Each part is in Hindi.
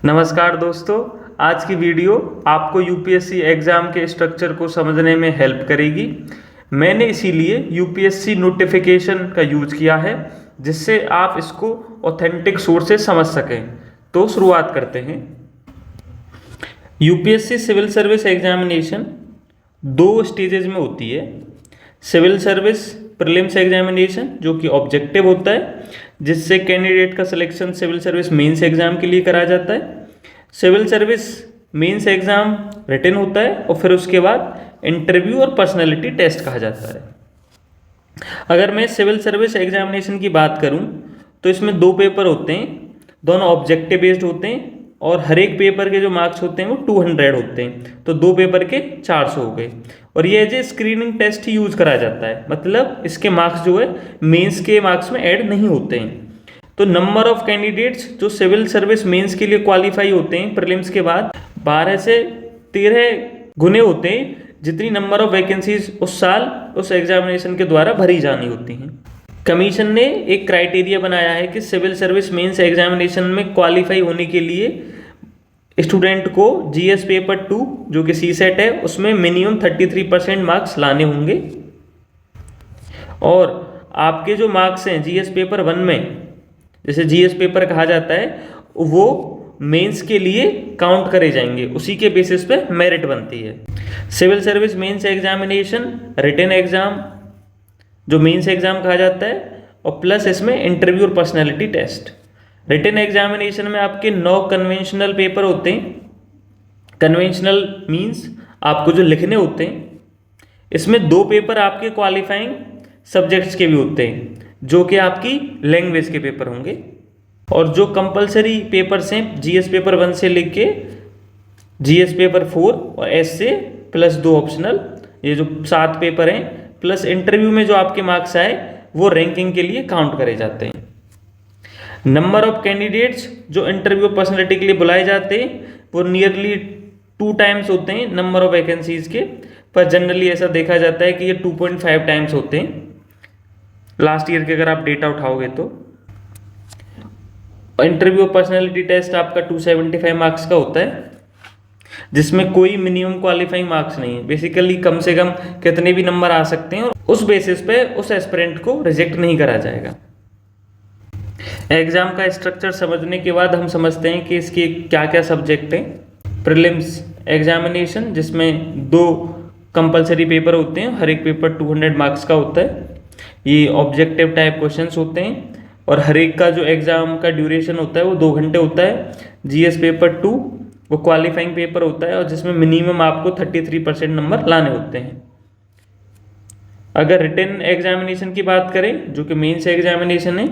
नमस्कार दोस्तों, आज की वीडियो आपको यूपीएससी एग्ज़ाम के स्ट्रक्चर को समझने में हेल्प करेगी। मैंने इसीलिए यूपीएससी नोटिफिकेशन का यूज़ किया है जिससे आप इसको ऑथेंटिक सोर्स से समझ सकें। तो शुरुआत करते हैं। यूपीएससी सिविल सर्विस एग्जामिनेशन दो स्टेजेज में होती है। सिविल सर्विस प्रीलिम्स एग्जामिनेशन जो कि ऑब्जेक्टिव होता है, जिससे कैंडिडेट का selection civil service mains exam के लिए करा जाता है। Civil service mains exam written होता है और फिर उसके बाद इंटरव्यू और पर्सनैलिटी टेस्ट कहा जाता है। अगर मैं सिविल सर्विस एग्जामिनेशन की बात करूं तो इसमें दो पेपर होते हैं, दोनों ऑब्जेक्टिव बेस्ड होते हैं और हर एक पेपर के जो मार्क्स होते हैं वो 200 होते हैं, तो दो पेपर के 400 हो गए। और ये एज ए स्क्रीनिंग टेस्ट ही यूज करा जाता है, मतलब इसके मार्क्स जो है मेंस के मार्क्स में ऐड नहीं होते हैं। तो नंबर ऑफ कैंडिडेट्स जो सिविल सर्विस मेंस के लिए क्वालिफाई होते हैं प्रीलिम्स के बाद 12 से 13 गुने होते हैं, जितनी नंबर ऑफ वैकेंसीज उस साल उस एग्जामिनेशन के द्वारा भरी जानी होती हैं। कमीशन ने एक क्राइटेरिया बनाया है कि सिविल सर्विस मेंस एग्जामिनेशन में क्वालिफाई होने के लिए स्टूडेंट को जीएस पेपर 2 जो कि सीसेट है उसमें मिनिमम 33% मार्क्स लाने होंगे। और आपके जो मार्क्स हैं जीएस पेपर 1 में, जैसे जीएस पेपर कहा जाता है, वो मेंस के लिए काउंट करे जाएंगे, उसी के बेसिस पे मेरिट बनती है। Civil service mains examination written exam जो मेंस एग्जाम कहा जाता है, और प्लस इसमें इंटरव्यू और पर्सनैलिटी टेस्ट। रिटन एग्जामिनेशन में आपके 9 कन्वेंशनल पेपर होते हैं। कन्वेंशनल मींस आपको जो लिखने होते हैं। इसमें 2 पेपर आपके क्वालिफाइंग सब्जेक्ट्स के भी होते हैं, जो कि आपकी लैंग्वेज के पेपर होंगे। और जो कंपलसरी पेपर्स हैं जीएस पेपर 1 से लेके जीएस पेपर 4 और एस से प्लस 2 ऑप्शनल, ये जो 7 पेपर हैं, प्लस इंटरव्यू में जो आपके मार्क्स आए वो रैंकिंग के लिए काउंट करे जाते हैं। नंबर ऑफ कैंडिडेट्स जो इंटरव्यू पर्सनैलिटी के लिए बुलाए जाते हैं वो नियरली 2 टाइम्स होते हैं नंबर ऑफ वैकेंसीज के, पर जनरली ऐसा देखा जाता है कि ये 2.5 टाइम्स होते हैं लास्ट ईयर के अगर आप डेटा उठाओगे तो। इंटरव्यू पर्सनैलिटी टेस्ट आपका 275 मार्क्स का होता है, जिसमें कोई मिनिमम क्वालिफाइंग मार्क्स नहीं है। बेसिकली कम से कम कितने भी नंबर आ सकते हैं और उस बेसिस पे उस एस्पिरेंट को रिजेक्ट नहीं करा जाएगा। एग्जाम का स्ट्रक्चर समझने के बाद हम समझते हैं कि इसके क्या क्या सब्जेक्ट हैं। प्रीलिम्स एग्जामिनेशन जिसमें 2 कंपलसरी पेपर होते हैं, हर एक पेपर 200 मार्क्स का होता है। ये ऑब्जेक्टिव टाइप क्वेश्चंस होते हैं और हर एक का जो एग्जाम का ड्यूरेशन होता है वो 2 घंटे होता है। जीएस पेपर 2 वो क्वालिफाइंग पेपर होता है और जिसमें मिनिमम आपको 33% नंबर लाने होते हैं। अगर रिटन एग्जामिनेशन की बात करें जो कि मेंस एग्जामिनेशन है,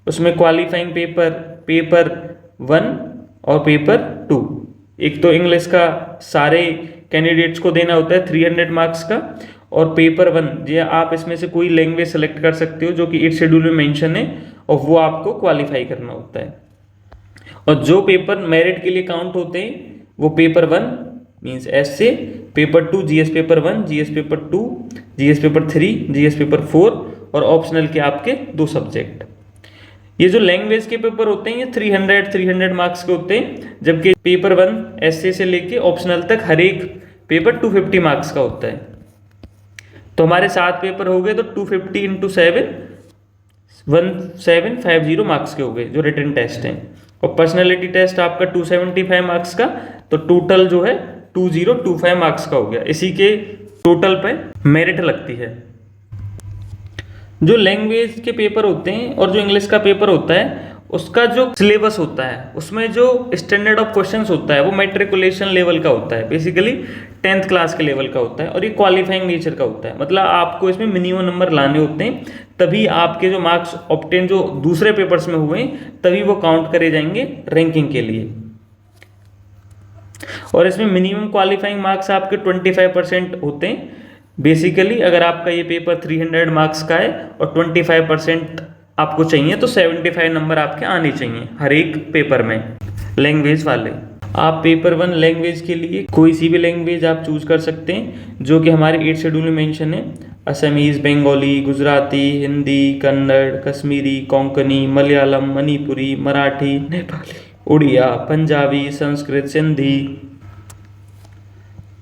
उसमें क्वालिफाइंग पेपर 1 और पेपर 2, एक तो इंग्लिश का सारे कैंडिडेट्स को देना होता है 300 मार्क्स का, और पेपर 1 ये आप इसमें से कोई लैंग्वेज सेलेक्ट कर सकते हो जो कि 8 शेड्यूल में मेंशन है, और वो आपको क्वालिफाई करना होता है। और जो पेपर मेरिट के लिए काउंट होते हैं वो पेपर 1 मीन्स एस से, paper 2 GS paper 1, GS paper 2, GS paper 3, GS paper 4 और ऑप्शनल के आपके 2 सब्जेक्ट। ये जो लैंग्वेज के पेपर होते हैं ये 300 मार्क्स के होते हैं, जबकि पेपर 1 एस से लेके ऑप्शनल तक हर एक पेपर 250 मार्क्स का होता है। तो हमारे 7 पेपर हो गए, तो 250 × 7 1750 मार्क्स के हो गए जो रिटन टेस्ट हैं। और पर्सनैलिटी टेस्ट आपका 275 मार्क्स का, तो टोटल जो है 2025 मार्क्स का हो गया। इसी के टोटल पे मेरिट लगती है। जो लैंग्वेज के पेपर होते हैं और जो इंग्लिश का पेपर होता है उसका जो सिलेबस होता है उसमें जो स्टैंडर्ड ऑफ क्वेश्चंस होता है वो मैट्रिकुलेशन लेवल का होता है, बेसिकली 10th क्लास के लेवल का होता है, और ये क्वालिफाइंग नेचर का होता है। मतलब आपको इसमें मिनिमम नंबर लाने होते हैं, तभी आपके जो मार्क्स ऑब्टेन जो दूसरे पेपर्स में हुए तभी वो काउंट करे जाएंगे रैंकिंग के लिए। और इसमें मिनिमम क्वालिफाइंग मार्क्स आपके 25% होते हैं। बेसिकली अगर आपका ये पेपर 300 मार्क्स का है और 25% आपको चाहिए तो 75 नंबर आपके आने चाहिए हर एक पेपर में लैंग्वेज वाले। आप पेपर 1 लैंग्वेज के लिए कोई सी भी लैंग्वेज आप चूज कर सकते हैं, जो कि हमारे 8 शेड्यूल में मेंशन है। असमीज, बंगाली, गुजराती, हिंदी, कन्नड़, कश्मीरी, कोंकणी, मलयालम, मणिपुरी, मराठी, नेपाली, उड़िया, पंजाबी, संस्कृत, सिंधी,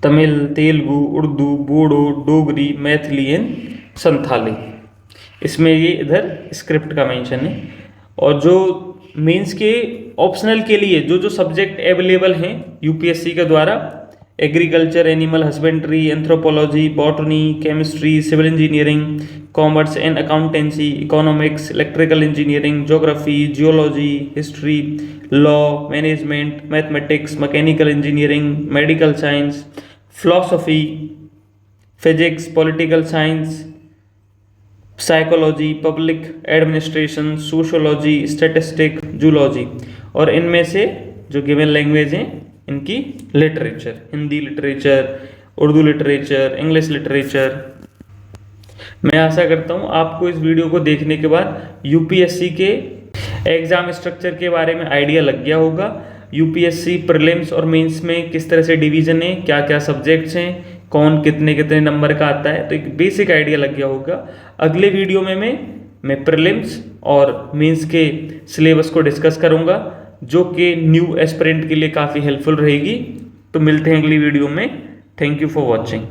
तमिल, तेलुगु, उर्दू, बोडो, डोगरी, मैथिली एंड संथाली। इसमें ये इधर स्क्रिप्ट का मेंशन है। और जो मेंस के ऑप्शनल के लिए जो जो सब्जेक्ट अवेलेबल हैं यूपीएससी के द्वारा, agriculture, animal husbandry, anthropology, botany, chemistry, civil engineering, commerce and accountancy, economics, electrical engineering, geography, geology, history, law, management, mathematics, mechanical engineering, medical science, philosophy, physics, political science, psychology, public administration, sociology, statistic, zoology, और इनमें से जो गिवन लैंग्वेज हैं इनकी literature, Hindi literature, Urdu literature, English literature. मैं आशा करता हूँ आपको इस वीडियो को देखने के बाद यूपीएससी के एग्जाम स्ट्रक्चर के बारे में आइडिया लग गया होगा। यूपीएससी प्रीलिम्स और मेंस में किस तरह से डिवीजन है, क्या क्या सब्जेक्ट्स हैं, कौन कितने कितने नंबर का आता है, तो एक बेसिक आइडिया लग गया होगा। अगले वीडियो में मैं प्रीलिम्स और मेंस के सिलेबस को डिस्कस करूंगा, जो कि न्यू एस्पिरेंट के लिए काफ़ी हेल्पफुल रहेगी। तो मिलते हैं अगली वीडियो में। Thank you for watching.